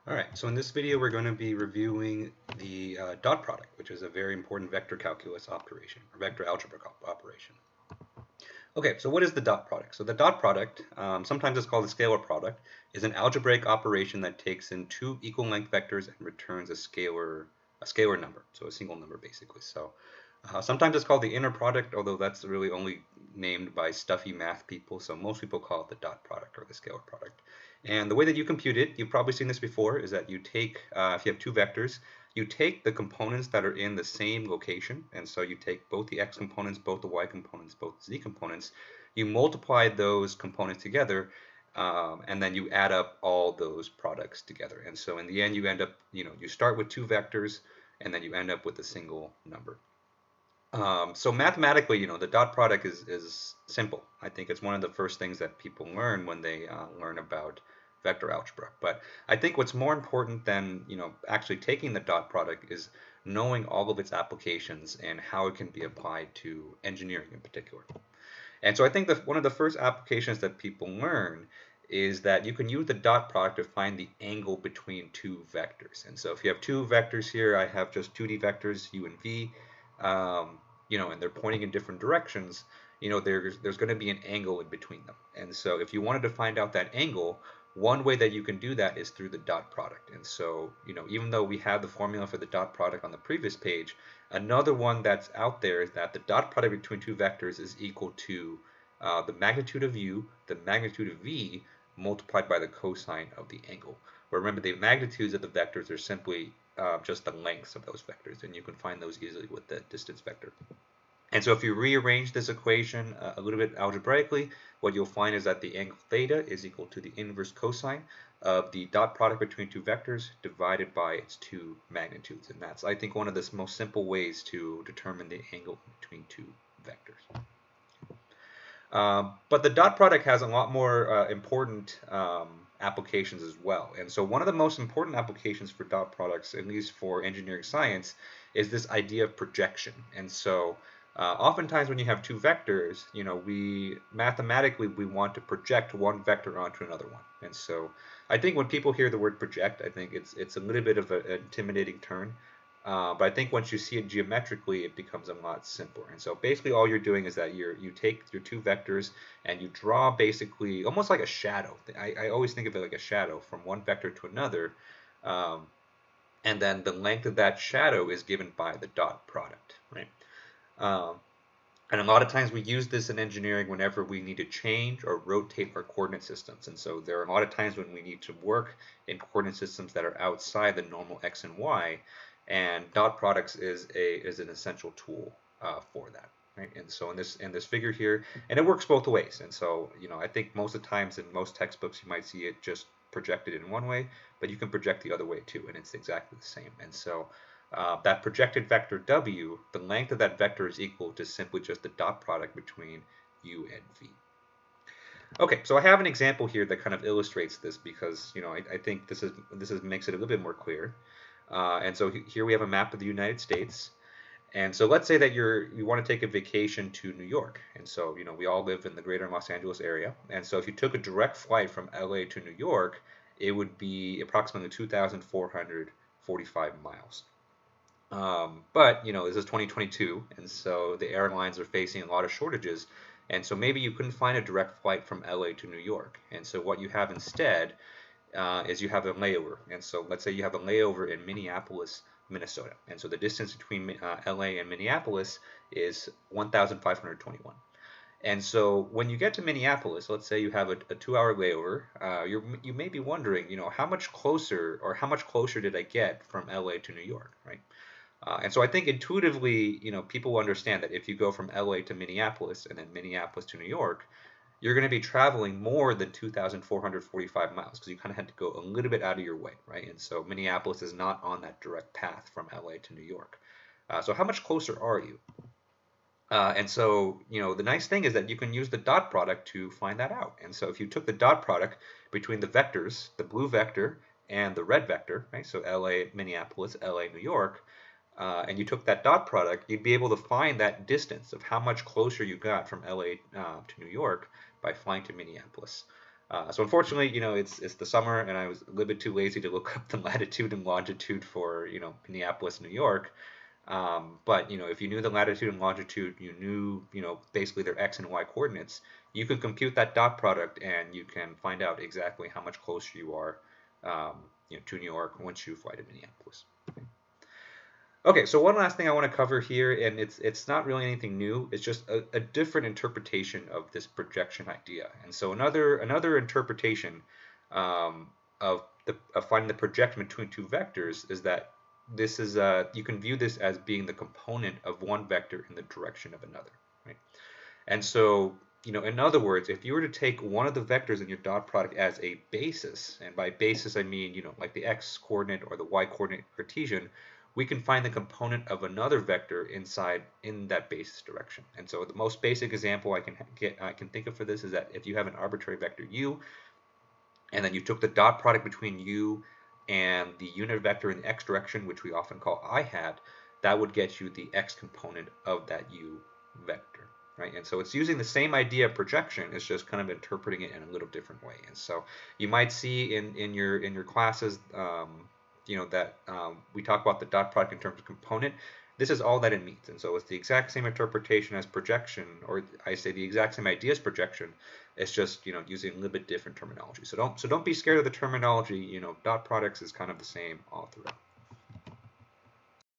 Alright, so in this video we're going to be reviewing the dot product, which is a very important vector calculus operation, or vector algebra operation. Okay, so what is the dot product? So the dot product, sometimes it's called a scalar product, is an algebraic operation that takes in two equal length vectors and returns a scalar number, so a single number basically. So sometimes it's called the inner product, although that's really only named by stuffy math people, so most people call it the dot product or the scalar product. And the way that you compute it, you've probably seen this before, is that you take, if you have two vectors, you take the components that are in the same location, and so you take both the x components, both the y components, both the z components, you multiply those components together, and then you add up all those products together. And so in the end, you end up, you start with two vectors, and then you end up with a single number. So mathematically, the dot product is simple. I think it's one of the first things that people learn when they learn about vector algebra. But I think what's more important than actually taking the dot product is knowing all of its applications and how it can be applied to engineering in particular. And so I think that one of the first applications that people learn is that you can use the dot product to find the angle between two vectors. And so if you have two vectors here, I have just 2D vectors, u and v, and they're pointing in different directions, there's going to be an angle in between them. And so if you wanted to find out that angle, one way that you can do that is through the dot product. And so, even though we have the formula for the dot product on the previous page, another one that's out there is that the dot product between two vectors is equal to the magnitude of u, the magnitude of v, multiplied by the cosine of the angle. But remember, the magnitudes of the vectors are simply just the lengths of those vectors, and you can find those easily with the distance vector. And so if you rearrange this equation a little bit algebraically, what you'll find is that the angle theta is equal to the inverse cosine of the dot product between two vectors divided by its two magnitudes. And that's, I think, one of the most simple ways to determine the angle between two vectors. But the dot product has a lot more important applications as well. And so one of the most important applications for dot products, at least for engineering science, is this idea of projection. And so oftentimes when you have two vectors, we mathematically want to project one vector onto another one. And so I think when people hear the word project, I think it's a little bit of an intimidating term. But I think once you see it geometrically, it becomes a lot simpler. And so basically all you're doing is that you take your two vectors and you draw basically almost like a shadow. I always think of it like a shadow from one vector to another. And then the length of that shadow is given by the dot product, right? And a lot of times we use this in engineering whenever we need to change or rotate our coordinate systems. And so there are a lot of times when we need to work in coordinate systems that are outside the normal x and y, and dot products is an essential tool for that. Right? And so in this figure here, and it works both ways. And so I think most of the times in most textbooks you might see it just projected in one way, but you can project the other way too, and it's exactly the same. And so that projected vector w, the length of that vector is equal to simply just the dot product between u and v. Okay, so I have an example here that kind of illustrates this because I think this makes it a little bit more clear. And so here we have a map of the United States. And so let's say that you want to take a vacation to New York. And so, we all live in the greater Los Angeles area. And so if you took a direct flight from LA to New York, it would be approximately 2,445 miles. But, this is 2022, and so the airlines are facing a lot of shortages. And so maybe you couldn't find a direct flight from LA to New York. And so what you have instead is you have a layover. And so let's say you have a layover in Minneapolis, Minnesota. And so the distance between LA and Minneapolis is 1,521. And so when you get to Minneapolis, let's say you have a 2-hour layover, you may be wondering, how much closer did I get from LA to New York, right? And so I think intuitively, people understand that if you go from LA to Minneapolis and then Minneapolis to New York, you're going to be traveling more than 2,445 miles because you kind of had to go a little bit out of your way, right? And so Minneapolis is not on that direct path from LA to New York. So how much closer are you? And so, the nice thing is that you can use the dot product to find that out. And so if you took the dot product between the vectors, the blue vector and the red vector, right? So LA, Minneapolis, LA, New York, and you took that dot product, you'd be able to find that distance of how much closer you got from LA to New York by flying to Minneapolis. So unfortunately, it's the summer, and I was a little bit too lazy to look up the latitude and longitude for Minneapolis, New York. But if you knew the latitude and longitude, you knew basically their x and y coordinates, you can compute that dot product, and you can find out exactly how much closer you are, to New York once you fly to Minneapolis. Okay, so one last thing I want to cover here, and it's not really anything new. It's just a different interpretation of this projection idea. And so another interpretation of finding the projection between two vectors is that this is you can view this as being the component of one vector in the direction of another, right? And so in other words, if you were to take one of the vectors in your dot product as a basis, and by basis I mean like the x coordinate or the y coordinate Cartesian, we can find the component of another vector inside in that basis direction. And so the most basic example I can think of for this is that if you have an arbitrary vector u, and then you took the dot product between u and the unit vector in the x direction, which we often call I hat, that would get you the x component of that u vector, right? And so it's using the same idea of projection, it's just kind of interpreting it in a little different way. And so you might see in your classes, that we talk about the dot product in terms of component. This is all that it means, and so it's the exact same interpretation as projection, or I say the exact same idea as projection. It's just using a little bit different terminology. So don't be scared of the terminology. Dot products is kind of the same all throughout.